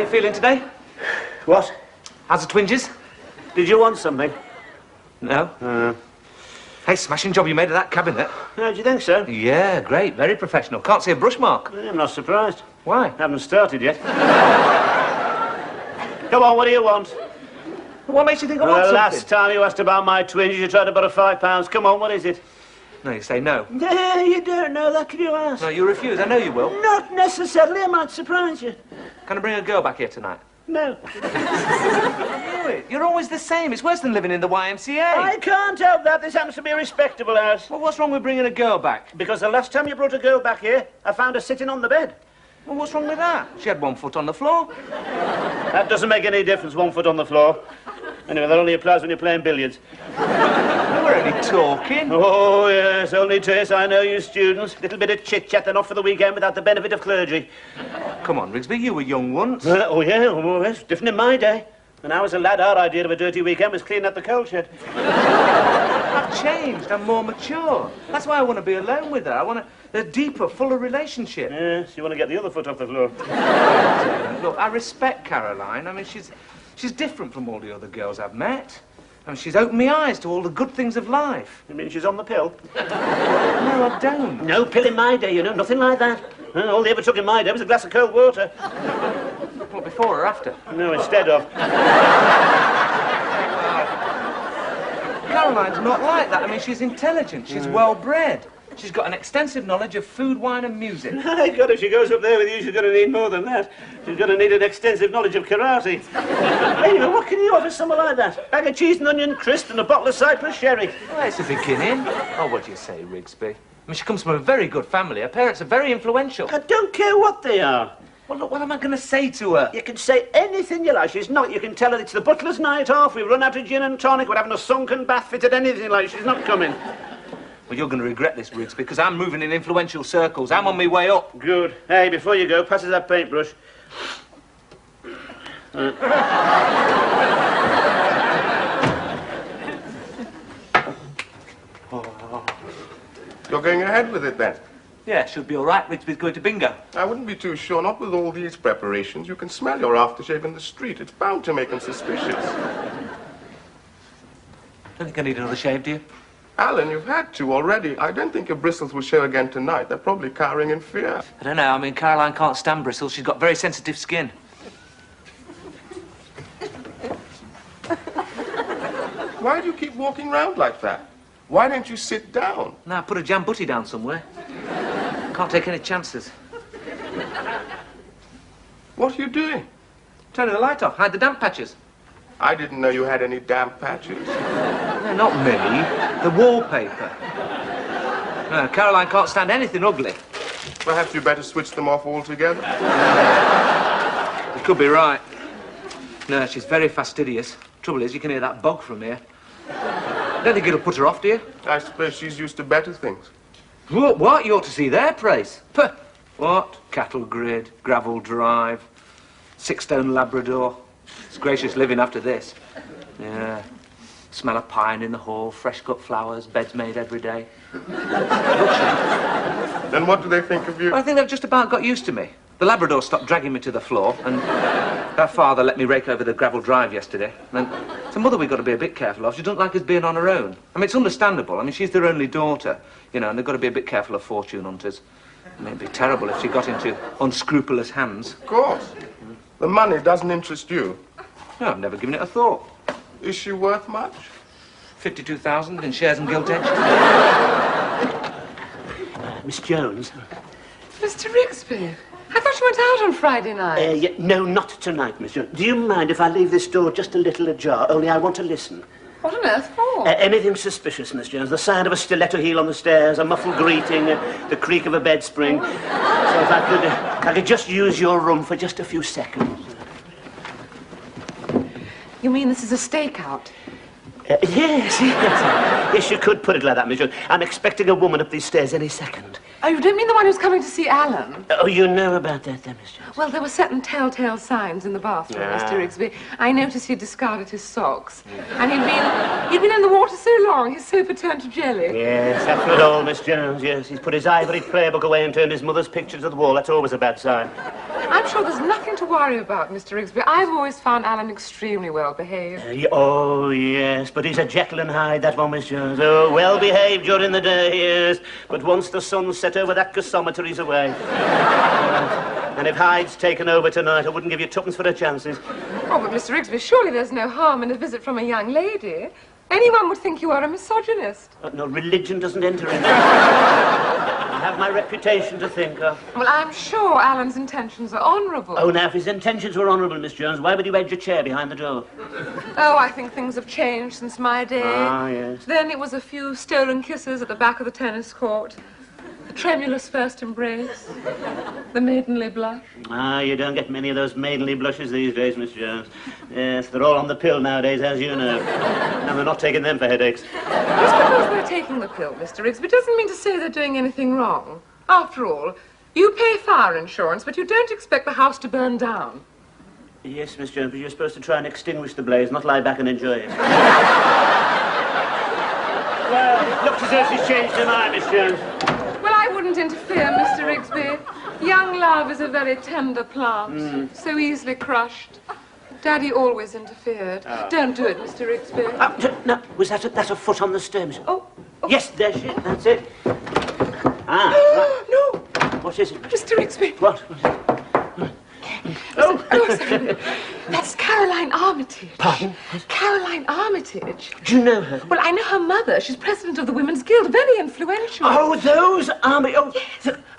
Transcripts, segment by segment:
you feeling today? What? How's the twinges? Did you want something? No? Hey, smashing job you made of that cabinet. Do you think so? Yeah, great. Very professional. Can't see a brush mark. I'm not surprised. Why? Haven't started yet. Come on, what do you want? What makes you think I want something? Last time you asked about my twinges, you tried to borrow £5. Come on, what is it? No, you say no. No, you don't know that, can you ask? No, you refuse. I know you will. Not necessarily. I might surprise you. Can I bring a girl back here tonight? No. You're always the same. It's worse than living in the YMCA. I can't help that. This happens to be a respectable house. Well, what's wrong with bringing a girl back? Because the last time you brought a girl back here, I found her sitting on the bed. Well, what's wrong with that? She had 1 foot on the floor. That doesn't make any difference, 1 foot on the floor. Anyway, that only applies when you're playing billiards. We're only talking. Oh, yes, only taste. I know you students. Little bit of chit-chat and off for the weekend without the benefit of clergy. Come on, Rigsby, you were young once. Oh, yeah, oh, yes, different in my day. When I was a lad, our idea of a dirty weekend was cleaning up the coal shed. I've changed. I'm more mature. That's why I want to be alone with her. I want a deeper, fuller relationship. Yes, you want to get the other foot off the floor. Look, I respect Caroline. I mean, she's different from all the other girls I've met. I mean, she's opened my eyes to all the good things of life. You mean she's on the pill? No, I don't. No pill in my day, you know, nothing like that. All they ever took in my day was a glass of cold water. What, before or after? No, instead of. Caroline's not like that. I mean, she's intelligent. She's well-bred. She's got an extensive knowledge of food, wine and music. My God, if she goes up there with you, she's going to need more than that. She's going to need an extensive knowledge of karate. Anyway, what can you offer someone like that? Bag of cheese and onion crisp and a bottle of Cyprus sherry. Well, it's a beginning. Oh, what do you say, Rigsby? I mean, she comes from a very good family. Her parents are very influential. I don't care what they are. Well, look, what am I going to say to her? You can say anything you like. She's not. You can tell her it's the butler's night off. We've run out of gin and tonic. We're having a sunken bath fitted, anything like. She's not coming. Well, you're going to regret this, Rigsby, because I'm moving in influential circles. I'm on my way up. Good. Hey, before you go, pass us that paintbrush. You're going ahead with it, then? Yeah, should be all right. Rigsby's going to bingo. I wouldn't be too sure, not with all these preparations. You can smell your aftershave in the street. It's bound to make them suspicious. Don't think I need another shave, do you? Alan, you've had 2 already. I don't think your bristles will show again tonight. They're probably cowering in fear. I don't know. I mean, Caroline can't stand bristles. She's got very sensitive skin. Why do you keep walking round like that? Why don't you sit down? Now, put a jam butty down somewhere. Can't take any chances. What are you doing? Turning the light off. Hide the damp patches. I didn't know you had any damp patches. No, not me. The wallpaper. No, Caroline can't stand anything ugly. Perhaps you better switch them off altogether. You could be right. No, she's very fastidious. Trouble is, you can hear that bog from here. Don't think it'll put her off, do you? I suppose she's used to better things. What? You ought to see their place. Puh. What? Cattle grid, gravel drive, 6-stone Labrador. It's gracious living after this. Yeah. Smell of pine in the hall, fresh cut flowers, beds made every day. Then what do they think of you? I think they've just about got used to me. The Labrador stopped dragging me to the floor, and her father let me rake over the gravel drive yesterday. And it's a mother we've got to be a bit careful of. She doesn't like us being on her own. I mean, it's understandable. I mean, she's their only daughter, you know, and they've got to be a bit careful of fortune hunters. I mean, it'd be terrible if she got into unscrupulous hands. Of course. The money doesn't interest you. No, I've never given it a thought. Is she worth much? 52,000 in shares and gilt edge. Miss Jones. Mr. Rigsby, I thought you went out on Friday night. Yeah, no, not tonight, Miss Jones. Do you mind if I leave this door just a little ajar? Only I want to listen. What on earth for? Anything suspicious, Miss Jones. The sound of a stiletto heel on the stairs, a muffled greeting, the creak of a bed spring. So if I could just use your room for just a few seconds. You mean this is a stakeout? Yes. Yes, you could put it like that, Miss Jones. I'm expecting a woman up these stairs any second. Oh, you don't mean the one who's coming to see Alan? Oh, you know about that, then, Miss Jones? Well, there were certain telltale signs in the bathroom, Mr. Rigsby. I noticed he'd discarded his socks. And he'd been in the water so long, his sofa turned to jelly. Yes, after it all, Miss Jones, yes. He's put his ivory prayer book away and turned his mother's picture to the wall. That's always a bad sign. I'm sure there's nothing to worry about, Mr. Rigsby. I've always found Alan extremely well behaved. Oh, yes, but he's a Jekyll and Hyde, that one, Miss Jones. Oh, well behaved during the day, yes. But once the sun's set over that gasometer, he's away. And if Hyde's taken over tonight, I wouldn't give you twopence for her chances. Oh, but Mr. Rigsby, surely there's no harm in a visit from a young lady. Anyone would think you are a misogynist. No, religion doesn't enter in there. I have my reputation to think of. Well, I'm sure Alan's intentions are honourable. Oh, now, if his intentions were honourable, Miss Jones, why would you edge a chair behind the door? Oh, I think things have changed since my day. Ah, yes. Then it was a few stolen kisses at the back of the tennis court. The tremulous first embrace. The maidenly blush. Ah, you don't get many of those maidenly blushes these days, Miss Jones. Yes, they're all on the pill nowadays, as you know. And they're not taking them for headaches. Just because they're taking the pill, Mr. Rigsby, doesn't mean to say they're doing anything wrong. After all, you pay fire insurance, but you don't expect the house to burn down. Yes, Miss Jones, but you're supposed to try and extinguish the blaze, not lie back and enjoy it. Well, it looks as though she's changed her mind, Miss Jones. Well, I wouldn't interfere, Mr. Rigsby. Young love is a very tender plant, so easily crushed. Daddy always interfered. Don't do it, Mr. Rigsby. No, that's a foot on the stems. Oh. Yes, there she is, that's it. Ah, right. No, What is it? Mr. Rigsby. What? Oh, sorry. That's Caroline Armitage. Pardon? Caroline Armitage. Do you know her? Well, I know her mother. She's president of the Women's Guild. Very influential. Oh, those army... Oh,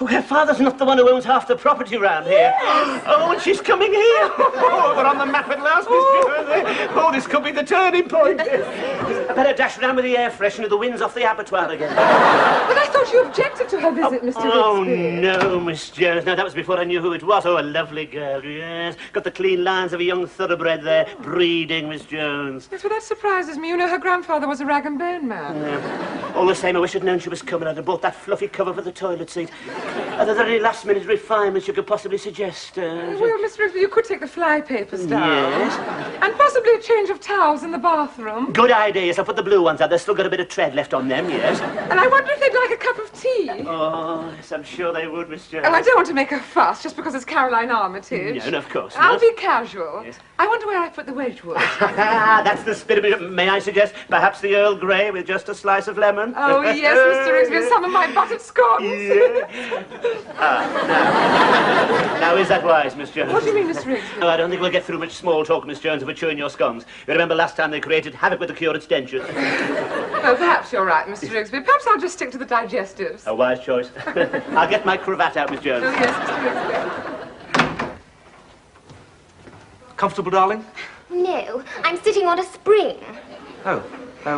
her father's not the one who owns half the property round here. Yes. Oh, and she's coming here. Oh, we're on the map at last, Miss Jones. Oh, this could be the turning point. I better dash round with the air freshener. The wind's off the abattoir again. But I thought you objected to her visit, Mr. Oh, Rigsby. no, Miss Jones. No, that was before I knew who it was. Oh, a lovely girl, yes. Got the clean lines of a young thoroughbred there. Breeding, Miss Jones. Yes, well, that surprises me. You know, her grandfather was a rag and bone man. All the same, I wish I'd known she was coming. I'd have bought that fluffy cover for the toilet seat. Are there any last-minute refinements you could possibly suggest? Well, Mr. Rigsby, you could take the fly papers down. Yes. And possibly a change of towels in the bathroom. Good idea, yes. I'll put the blue ones out. They've still got a bit of tread left on them, yes. And I wonder if they'd like a cup of tea. Oh, yes, I'm sure they would, Miss Jones. Oh, I don't want to make a fuss just because it's Caroline Armitage. No, of course I'll not. be casual. Yes. I wonder where I put the Wedgwood. That's the spirit of it. May I suggest perhaps the Earl Grey with just a slice of lemon? Oh, yes, Mr. Rigsby, and some of my buttered scones. Yeah. Now, is that wise, Miss Jones? What do you mean, Mr. Rigsby? Oh, I don't think we'll get through much small talk, Miss Jones, if we're chewing your scones. You remember last time they created havoc with the curate's dentures? Oh, perhaps you're right, Mr. Rigsby. Perhaps I'll just stick to the digestives. A wise choice. I'll get my cravat out, Miss Jones. Oh, yes, Mr. Rigsby. Comfortable, darling? No, I'm sitting on a spring. Oh,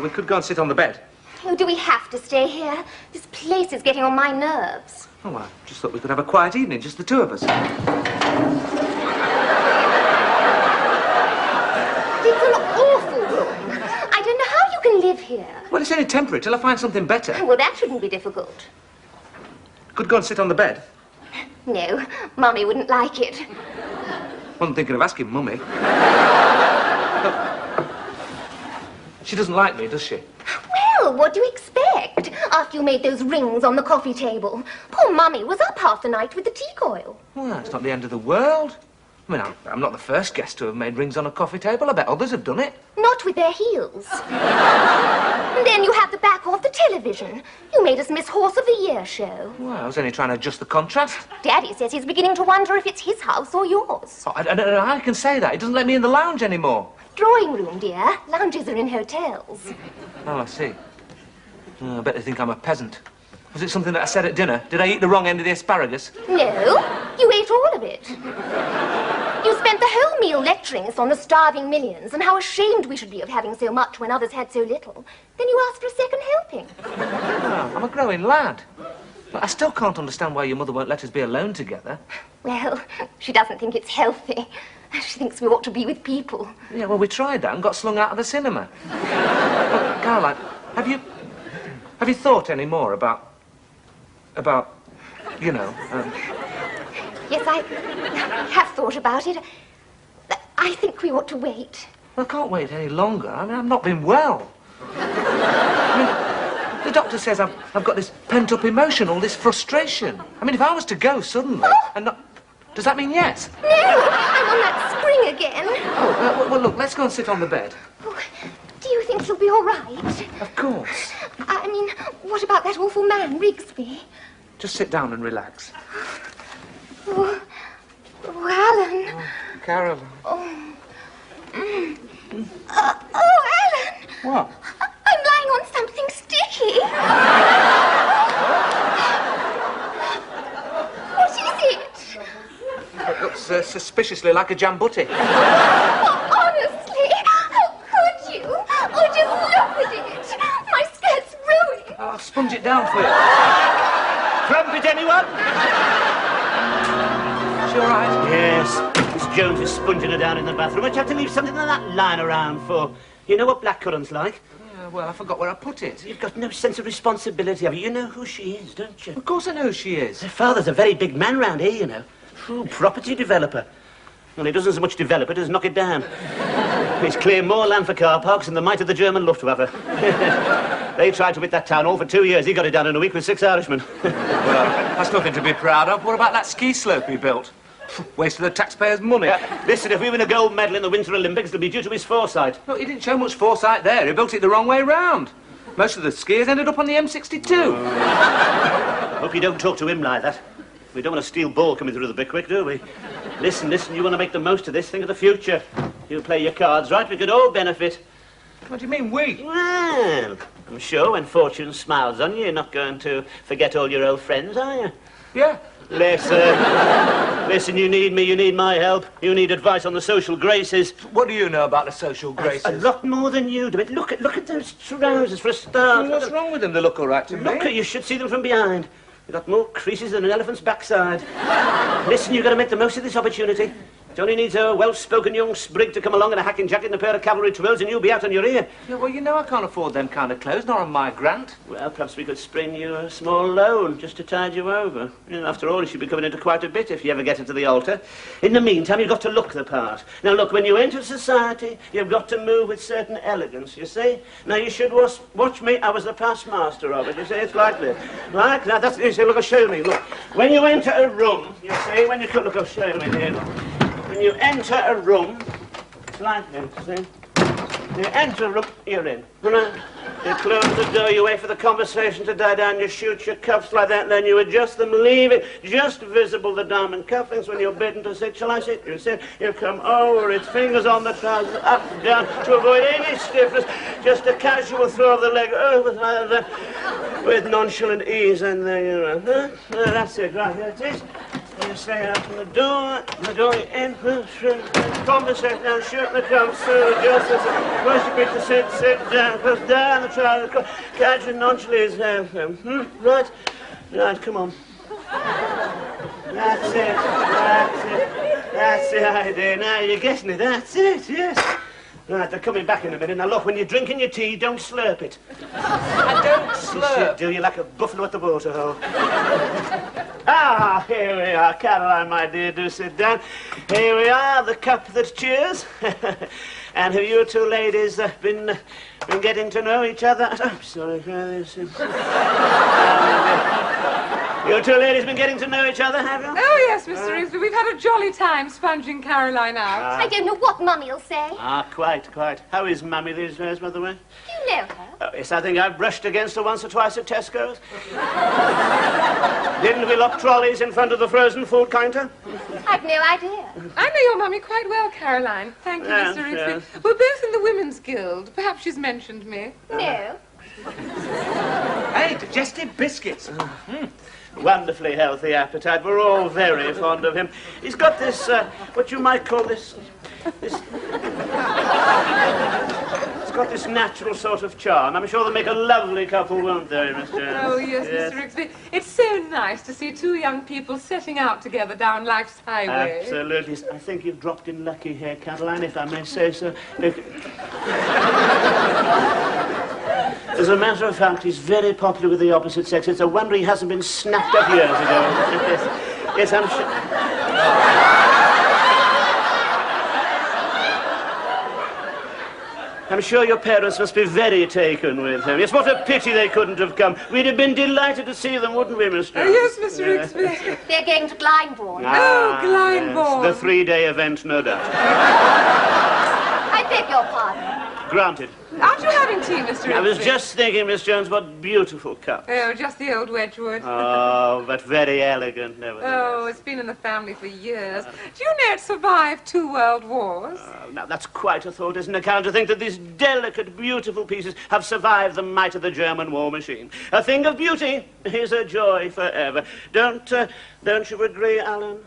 we could go and sit on the bed. Oh, do we have to stay here? This place is getting on my nerves. Oh, I just thought we could have a quiet evening, just the two of us. It's an awful room. I don't know how you can live here. Well, it's only temporary till I find something better. Well, that shouldn't be difficult. Could go and sit on the bed. No, Mummy wouldn't like it. Wasn't thinking of asking Mummy. She doesn't like me, does she? Well, what do you expect? After you made those rings on the coffee table. Poor Mummy was up half the night with the teak oil. Well, it's not the end of the world. I mean, I'm not the first guest to have made rings on a coffee table. I bet others have done it. Not with their heels. And then you have the back of the television. You made us miss Horse of the Year show. Well, I was only trying to adjust the contrast. Daddy says he's beginning to wonder if it's his house or yours. Oh, I can say that. He doesn't let me in the lounge anymore. Drawing room, dear. Lounges are in hotels. Oh, I see. Oh, I bet they think I'm a peasant. Was it something that I said at dinner? Did I eat the wrong end of the asparagus? No, you ate all of it. You spent the whole meal lecturing us on the starving millions and how ashamed we should be of having so much when others had so little. Then you asked for a second helping. Oh, I'm a growing lad. But I still can't understand why your mother won't let us be alone together. Well, she doesn't think it's healthy. She thinks we ought to be with people. Yeah, well, we tried that and got slung out of the cinema. Well, Caroline, have you thought any more about, you know, Yes, I have thought about it. I think we ought to wait. Well, I can't wait any longer. I mean, I've not been well. I mean, the doctor says I've got this pent-up emotion, all this frustration. I mean, if I was to go suddenly and not... Does that mean yes? No, I'm on that spring again. Oh, well, look, let's go and sit on the bed. Oh, do you think he'll be all right? Of course. I mean, what about that awful man, Rigsby? Just sit down and relax. Oh, Alan. Oh, Caroline. Oh, Alan. What? I'm lying on something sticky. What is it? It looks suspiciously like a jambutti. Oh, honestly, how could you? Oh, just look at it. My skirt's ruined. I'll sponge it down for you. Crumpet, anyone? Is she all right? Yes. Miss Jones is sponging her down in the bathroom. What'd you have to leave something like that lying around for? You know what blackcurrant's like? Yeah, well, I forgot where I put it. You've got no sense of responsibility, have you? You know who she is, don't you? Of course I know who she is. Her father's a very big man round here, you know. Ooh, property developer. Well, he doesn't so much develop it as knock it down. He's cleared more land for car parks than the might of the German Luftwaffe. They tried to hit that town all for 2 years. He got it done in a week with 6 Irishmen. Well, that's nothing to be proud of. What about that ski slope he built? Waste of the taxpayers' money. Listen, if we win a gold medal in the Winter Olympics, it'll be due to his foresight. Look, he didn't show much foresight there. He built it the wrong way round. Most of the skiers ended up on the M62. Hope you don't talk to him like that. We don't want a steel ball coming through the brickwork, do we? Listen, you want to make the most of this. Think of the future. You play your cards right, we could all benefit. What do you mean, we? Well, I'm sure when fortune smiles on you, you're not going to forget all your old friends, are you? Yeah. Listen, you need me, you need my help. You need advice on the social graces. What do you know about the social graces? A lot more than you do. Look at those trousers for a start. What's wrong with them? They look all right to me. Look, you should see them from behind. They've got more creases than an elephant's backside. Listen, you've got to make the most of this opportunity. It only needs a well-spoken young sprig to come along in a hacking jacket and a pair of cavalry twirls and you'll be out on your ear. Yeah, well, you know I can't afford them kind of clothes, not on my grant. Well, perhaps we could spring you a small loan just to tide you over. You know, after all, you should be coming into quite a bit if you ever get into the altar. In the meantime, you've got to look the part. Now, look, when you enter society, you've got to move with certain elegance, you see? Now, you should watch me. I was the past master of it, you see? It's like this. Like that. That's, you see, look, I'll show me. Look, when you enter a room, you see, when you come, look, I'll show you here. Look. When you enter a room, it's like this, see? You enter a room, you're in. Right? You close the door, you wait for the conversation to die down, you shoot your cuffs like that, and then you adjust them, leave it just visible, the diamond cufflinks. When you're bidden to sit, shall I sit? You sit, you come over, it's fingers on the trousers, up, down, to avoid any stiffness, just a casual throw of the leg over like that, with nonchalant ease, and there you are. Huh? That's it, right, there it is. You say out from the door in, conversation, now shoot the comes through, just as worship it to sit down, goes down the trial, catch it nonchalantly, right, come on. That's the idea, now you're guessing it, that's it, yes. Right, they're coming back in a minute. Now, look, when you're drinking your tea, don't slurp it. I don't slurp. Do you like a buffalo at the waterhole? Ah, here we are. Caroline, my dear, do sit down. Here we are, the cup that cheers. And have you two ladies been getting to know each other? I'm sorry for this. You two ladies been getting to know each other, have you? Oh, yes, Mr. Rigsby. We've had a jolly time sponging Caroline out. I don't know what Mummy'll say. Ah, quite. How is Mummy these days, by the way? Do you know her? Oh, yes, I think I've brushed against her once or twice at Tesco's. Didn't we lock trolleys in front of the frozen food counter? I've no idea. I know your mummy quite well, Caroline. Thank you, Yes, Mr. Rigsby. yes. We're both in the Women's Guild. Perhaps she's mentioned me. No. Hey, digestive biscuits. Wonderfully healthy appetite. We're all very fond of him. He's got this, what you might call this... He's got this natural sort of charm. I'm sure they'll make a lovely couple, won't they, Mr. Oh, yes, Mr. Rigsby. It's so nice to see two young people setting out together down life's highway. Absolutely. I think you've dropped in lucky here, Caroline, if I may say so. As a matter of fact, he's very popular with the opposite sex. It's a wonder he hasn't been snapped up years ago. Yes, I'm sure. I'm sure your parents must be very taken with him. Yes, what a pity they couldn't have come. We'd have been delighted to see them, wouldn't we, Miss Jones? Oh, yes, Mr. Rigsby. They're going to Glyndebourne. Oh, Glyndebourne. Yes, the 3-day event, no doubt. I beg your pardon. Granted. Aren't you having tea, Mr. Rigsby? I was just thinking, Miss Jones, what beautiful cups. Oh, just the old Wedgwood. Oh, but very elegant, nevertheless. Oh, it's been in the family for years. Do you know it survived 2 world wars? Now, that's quite a thought, isn't it, Count, to think that these delicate, beautiful pieces have survived the might of the German war machine. A thing of beauty is a joy forever. Don't you agree, Alan?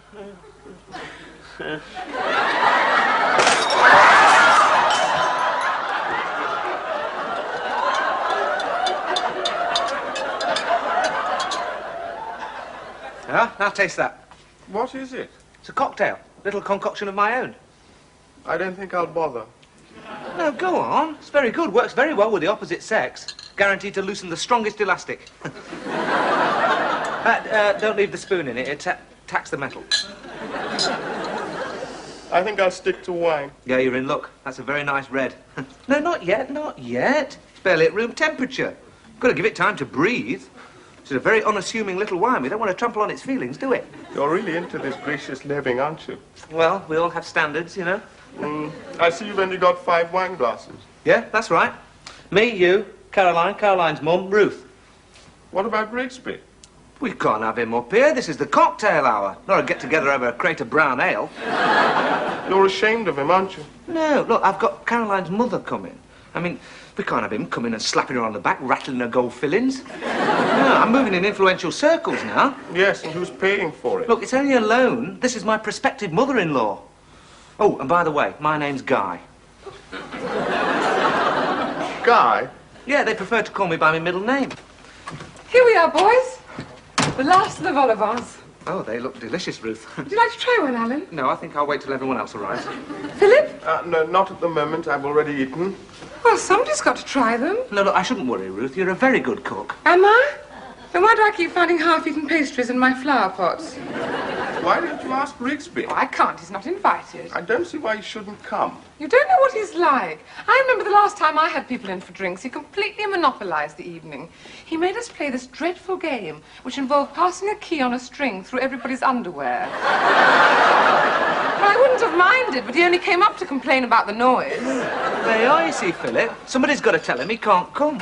Now taste that. What is it? It's a cocktail. Little concoction of my own. I don't think I'll bother. No, go on. It's very good. Works very well with the opposite sex. Guaranteed to loosen the strongest elastic. Don't leave the spoon in it. It attacks the metal. I think I'll stick to wine. Yeah, you're in luck. That's a very nice red. No, not yet, not yet. It's barely at room temperature. Got to give it time to breathe. It's a very unassuming little wine. We don't want to trample on its feelings, do we? You're really into this gracious living, aren't you? Well, we all have standards, you know. I see you've only got 5 wine glasses. Yeah, that's right. Me, you, Caroline, Caroline's mum, Ruth. What about Rigsby? We can't have him up here. This is the cocktail hour. Not a get-together over a crate of brown ale. You're ashamed of him, aren't you? No, look, I've got Caroline's mother coming. I mean, we can't have him coming and slapping her on the back, rattling her gold fillings. No, I'm moving in influential circles now. Yes, and who's paying for it? Look, it's only a loan. This is my prospective mother-in-law. Oh, and by the way, my name's Guy. Guy? Yeah, they prefer to call me by my middle name. Here we are, boys. The last of the vol au vents. Oh, they look delicious, Ruth. Would you like to try one, Alan? No, I think I'll wait till everyone else arrives. Philip? No, not at the moment. I've already eaten. Well, somebody's got to try them. No, look, I shouldn't worry, Ruth. You're a very good cook. Am I? Then why do I keep finding half-eaten pastries in my flower pots? Why don't you ask Rigsby? Oh, I can't. He's not invited. I don't see why he shouldn't come. You don't know what he's like. I remember the last time I had people in for drinks, he completely monopolized the evening. He made us play this dreadful game, which involved passing a key on a string through everybody's underwear. Well, I wouldn't have minded, but he only came up to complain about the noise. There you are, you see, Philip. Somebody's got to tell him he can't come.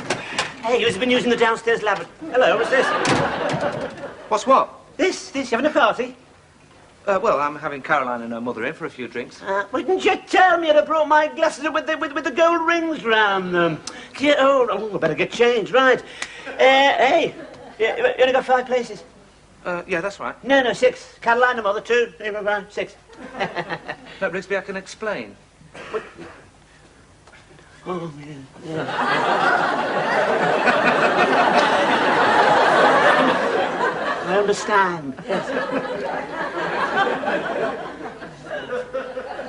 Hey, who's been using the downstairs lavatory? Hello, what's this? What's what? This, you having a party? Well, I'm having Caroline and her mother in for a few drinks. Why didn't you tell me? I'd have brought my glasses with the gold rings round them. I better get changed, right. Hey, you only got 5 places? Yeah, that's right. No, 6. Caroline, the mother, 2, 3, 4, 5, 6. No, Rigsby, I can explain. What? Oh, yeah. I understand. Yes.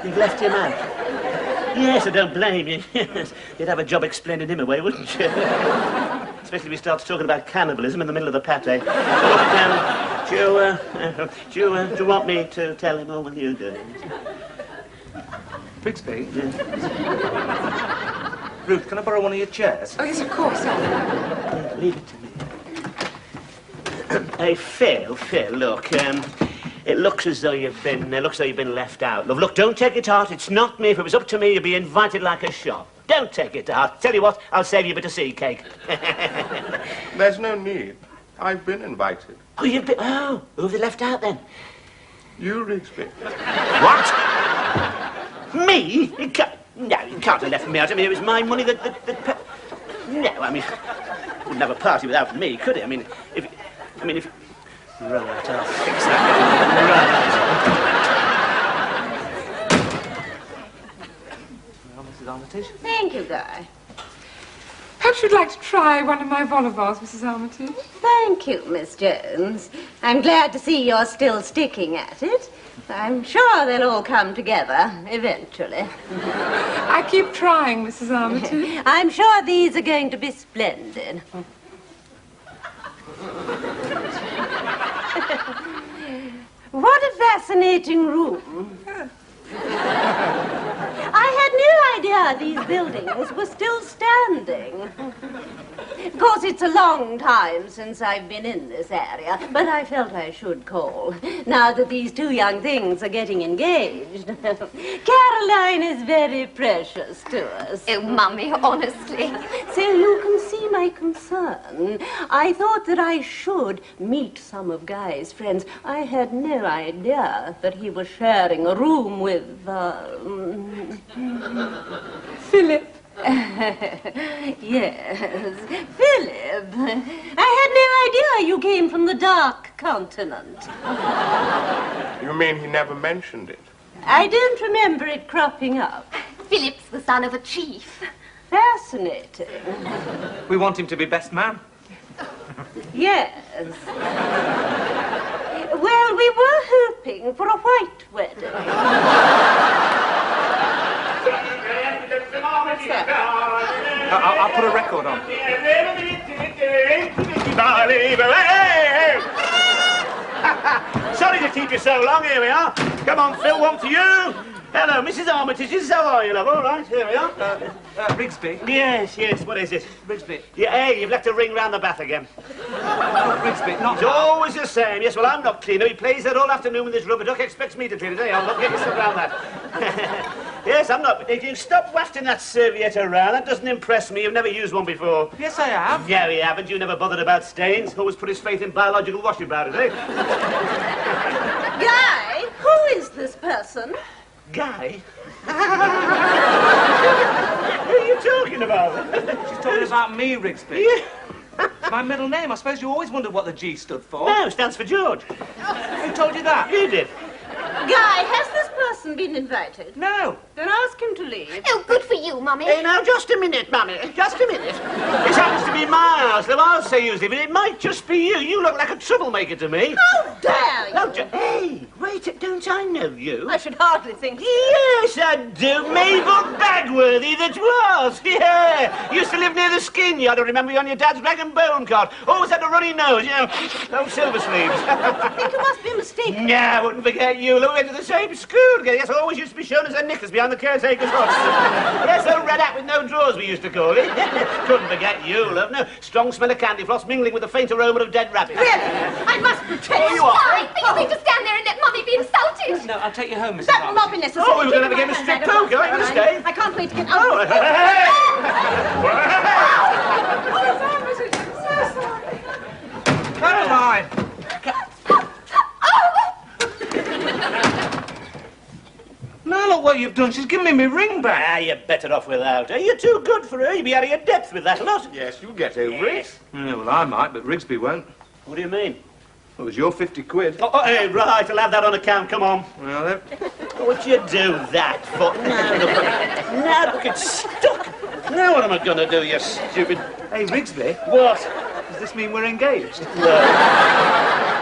You've left him out. Yes, I don't blame you. Yes. You'd have a job explaining him away, wouldn't you? Especially if he starts talking about cannibalism in the middle of the pate. Look, do you want me to tell him, or will you do it? Rigsby? Yes. Ruth, can I borrow one of your chairs? Oh, yes, of course, Alan. Leave it to me. Hey, Phil, look, it looks as though you've been left out. Love, look, don't take it to heart. It's not me. If it was up to me, you'd be invited like a shot. Don't take it to heart. Tell you what, I'll save you a bit of sea cake. There's no need. I've been invited. Oh, you've been... Oh, who have they left out, then? You, Rigsby. What? Me? You can't... No, you can't have left me out. I mean, it was my money that No, I mean... Wouldn't have a party without me, could it? I mean, if... Right, I'll fix that. Well, Mrs. Armitage. Thank you, Guy. Perhaps you'd like to try one of my vol au vents, Mrs. Armitage? Thank you, Miss Jones. I'm glad to see you're still sticking at it. I'm sure they'll all come together eventually. I keep trying, Mrs. Armitage. I'm sure these are going to be splendid. What a fascinating room. I had no idea these buildings were still standing. Of course, it's a long time since I've been in this area, but I felt I should call, now that these two young things are getting engaged. Caroline is very precious to us. Oh, Mummy, honestly. So you can see my concern. I thought that I should meet some of Guy's friends. I had no idea that he was sharing a room with, Philip. Yes, Philip. I had no idea you came from the Dark Continent. You mean he never mentioned it? I don't remember it cropping up. Philip's the son of a chief. Fascinating. We want him to be best man. Yes. Well, we were hoping for a white wedding. I'll put a record on. Sorry to keep you so long. Here we are. Come on, Phil, one to you. Hello, Mrs. Armitage. How are you, love? All right, here we are. Rigsby? Yes, what is it? Rigsby. Yeah, hey, you've left a ring round the bath again. Rigsby, not It's always the same. Yes, well, I'm not cleaner. He plays that all afternoon with this rubber duck. Expects me to clean it. Hey, I'll not get yourself around that. Yes, I'm not. If you stop wafting that serviette around, that doesn't impress me. You've never used one before. Yes, I have. Yeah, we haven't. You never bothered about stains. Always put his faith in biological washing powders, eh? Guy, who is this person? Guy? Who are you talking about? She's talking about me, Rigsby. Yeah. It's my middle name. I suppose you always wondered what the G stood for. No, stands for George. Who told you that? You did. Guy, has this person been invited? No. Then ask him to leave. Oh, good for you, Mummy. Hey, now, just a minute, Mummy. Just a minute. This happens to be my house, though I'll say usually, but it might just be you. You look like a troublemaker to me. How dare you? No, hey, wait, don't I know you? I should hardly think so. Yes, I do. Mabel Bagworthy, that was. Yeah. Used to live near the skin yard. I remember you on your dad's rag and bone cart. Always had a runny nose, you know. Oh, silver sleeves. I think you must be mistaken. Yeah, I wouldn't forget you. We went to the same school together. Yes, I always used to be shown as a knickers behind the caretaker's horse. Yes, a red hat with no drawers, we used to call it. Couldn't forget you, love. No, strong smell of candy floss mingling with the faint aroma of dead rabbit. Really? I must protect Oh, you are. Why? Are you going to stand there and let Mummy be insulted? No, I'll take you home, Mrs. That will not be Armitage. necessary. Oh, we were going to have a game of strip poker. Are you going to stay? I can't wait to get out. Oh, hey! Caroline! Now look what you've done. She's given me my ring back. Ah, you're better off without her. You're too good for her. You'd be out of your depth with that lot. Yes, you'll get over it. Yeah, well, I might, but Rigsby won't. What do you mean? It was your 50 quid. Oh, hey, right, I'll have that on account. Come on. Well, then. What'd you do that for? Now look, it's stuck. Now what am I going to do, you stupid... Hey, Rigsby, What? does this mean we're engaged? No.